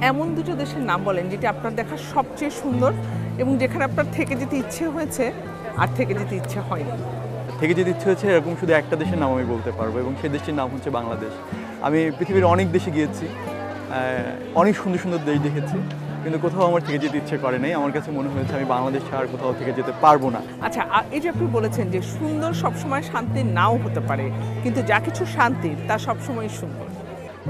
এমন দুটো দেশের নাম বলেন যেটি আপনার দেখা সবচেয়ে সুন্দর এবং যেখানে আপনার থেকে যেতে ইচ্ছে হয়েছে আর থেকে যেতে ইচ্ছে হয়নি। থেকে যেতে ইচ্ছে হয়েছে এরকম শুধু একটা দেশের নাম আমি বলতে পারবো, এবং সেই দেশটির নাম হচ্ছে বাংলাদেশ। আমি পৃথিবীর অনেক দেশে গিয়েছি, অনেক সুন্দর সুন্দর দেশ দেখেছি, কিন্তু কোথাও আমার থেকে যেতে ইচ্ছে করে নাই। আমার কাছে মনে হয়েছে আমি বাংলাদেশ ছাড়া কোথাও থেকে যেতে পারবো না। আচ্ছা, এই যে আপনি বলেছেন যে সুন্দর সবসময় শান্তির নাও হতে পারে, কিন্তু যা কিছু শান্তির তা সবসময় সুন্দর।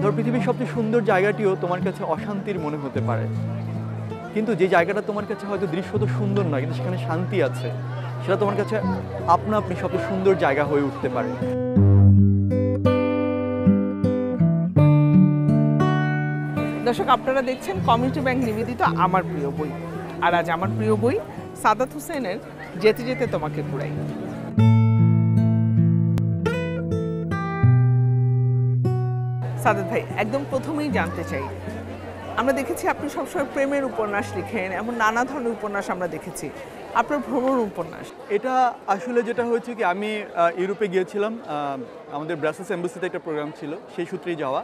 ধর পৃথিবীর সবচেয়ে সুন্দর জায়গাটিও তোমার কাছে অশান্তির মনে হতে পারে, কিন্তু যে জায়গাটা তোমার কাছে হয়তো দৃশ্যত সুন্দর নয় কিন্তু সেখানে শান্তি আছে, সেটা তোমার কাছে আপনা আপনি সবচেয়ে সুন্দর জায়গা হয়ে উঠতে পারে। দর্শক, আপনারা দেখছেন কমিউনিটি ব্যাংক নিবেদিত আমার প্রিয় বই, আর আজ আমার প্রিয় বই সাদাত হোসেনের যেতে যেতে তোমাকে ঘুরাই। সাদাত ভাই, একদম প্রথমেই জানতে চাই, আমরা দেখেছি আপনি সবসময় প্রেমের উপন্যাস লিখেন, এমন নানা ধরনের উপন্যাস আমরা দেখেছি, আপনার ভ্রমণ উপন্যাস। এটা আসলে যেটা হয়েছে কি, আমি ইউরোপে গিয়েছিলাম, আমাদের ব্রাসেলস এম্বাসিতে একটা প্রোগ্রাম ছিল, সেই সূত্রেই যাওয়া।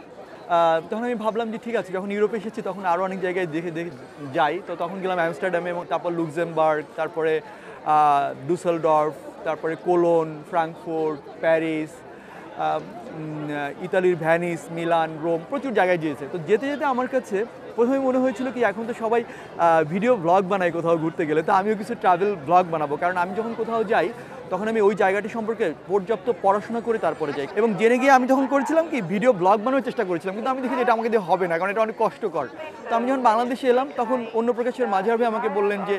তখন আমি ভাবলাম যে ঠিক আছে, যখন ইউরোপে এসেছি তখন আরও অনেক জায়গায় দেখে যাই। তো তখন গেলাম আমস্টারডামে, এবং তারপর লুক্সেমবার্গ, তারপরে ডুসেলডর্ফ, তারপরে কোলোন, ফ্রাঙ্কফুর্ট, প্যারিস, ইতালির ভ্যানিস, মিলান, রোম, প্রচুর জায়গায় গিয়েছে। তো যেতে যেতে আমার কাছে প্রথমে মনে হয়েছিল কি, এখন তো সবাই ভিডিও ব্লগ বানায় কোথাও ঘুরতে গেলে, তো আমিও কিছু ট্রাভেল ব্লগ বানাবো। কারণ আমি যখন কোথাও যাই তখন আমি ওই জায়গাটি সম্পর্কে পর্যাপ্ত পড়াশোনা করে তারপরে যাই, এবং জেনে গিয়ে আমি তখন করেছিলাম কি, ভিডিও ব্লগ বানানোর চেষ্টা করেছিলাম। কিন্তু আমি দেখি যে এটা আমাকে দিয়ে হবে না, কারণ এটা অনেক কষ্টকর। তো আমি যখন বাংলাদেশে এলাম তখন অন্য প্রকাশের মাঝার ভাই আমাকে বললেন যে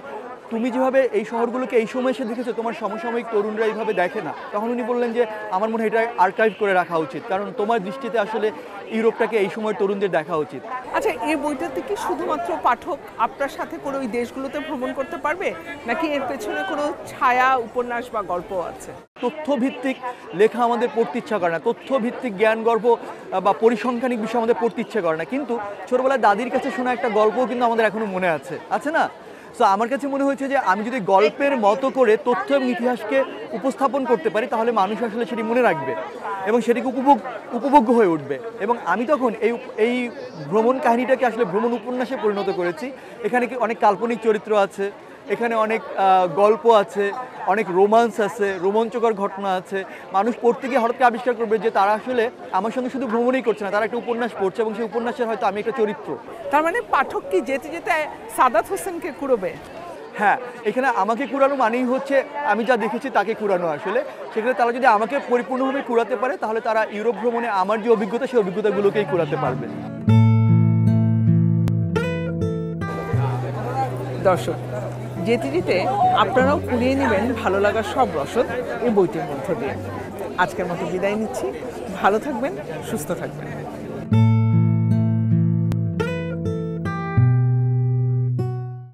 তুমি যেভাবে এই শহরগুলোকে এই সময় এসে দেখেছো, তোমার সমসাময়িক তরুণরা এইভাবে দেখে না। তখন উনি বললেন যে আমার মনে হয় এটা আর্কাইভ করে রাখা উচিত, কারণ তোমার দৃষ্টিতে আসলে ইউরোপটাকে এই সময়ের তরুণদের দেখা উচিত। আচ্ছা, এই বইটাতে কি শুধুমাত্র পাঠক আপনার সাথে করে ওই দেশগুলোতে ভ্রমণ করতে পারবে, নাকি এর পেছনে কোনো ছায়া উপন্যাস বা গল্প আছে? তথ্যভিত্তিক লেখা আমাদের পড়তে ইচ্ছা করে না, তথ্যভিত্তিক জ্ঞান গল্প বা পরিসংখ্যানিক বিষয় আমাদের পড়তে ইচ্ছা করে না, কিন্তু ছোটবেলায় দাদির কাছে শোনা একটা গল্পও কিন্তু আমাদের এখনো মনে আছে না? সো আমার কাছে মনে হয়েছে যে আমি যদি গল্পের মতো করে তথ্য এবং ইতিহাসকে উপস্থাপন করতে পারি, তাহলে মানুষ আসলে সেটি মনে রাখবে এবং সেটিকে উপভোগ্য হয়ে উঠবে। এবং আমি তখন এই ভ্রমণ কাহিনীটাকে আসলে ভ্রমণ উপন্যাসে পরিণত করেছি। এখানে কি অনেক কাল্পনিক চরিত্র আছে, এখানে অনেক গল্প আছে, অনেক রোমান্স আছে, রোমাঞ্চকর ঘটনা আছে। মানুষ পড়তে গিয়ে হঠাৎ আবিষ্কার করবে যে তারা আসলে আমার সঙ্গে শুধু ভ্রমণই করছে না, তারা একটা উপন্যাস পড়ছে, এবং সেই উপন্যাসের হয়তো আমি একটা চরিত্র। তার মানে পাঠক কি যেতে যেতে সাদাত হোসেনকে কুড়বে? হ্যাঁ, এখানে আমাকে কুড়ানো মানেই হচ্ছে আমি যা দেখেছি তাকে কুড়ানো। আসলে সেখানে তারা যদি আমাকে পরিপূর্ণভাবে কুড়াতে পারে, তাহলে তারা ইউরোপ ভ্রমণে আমার যে অভিজ্ঞতা, সেই অভিজ্ঞতাগুলোকেই কুড়াতে পারবে। দর্শক, যেতে যেতে আপনারাও কুড়িয়ে নেবেন ভালো লাগার সব রসদ এই বইটির মধ্য দিয়ে। আজকের মতো বিদায় নিচ্ছি, ভালো থাকবেন, সুস্থ থাকবেন।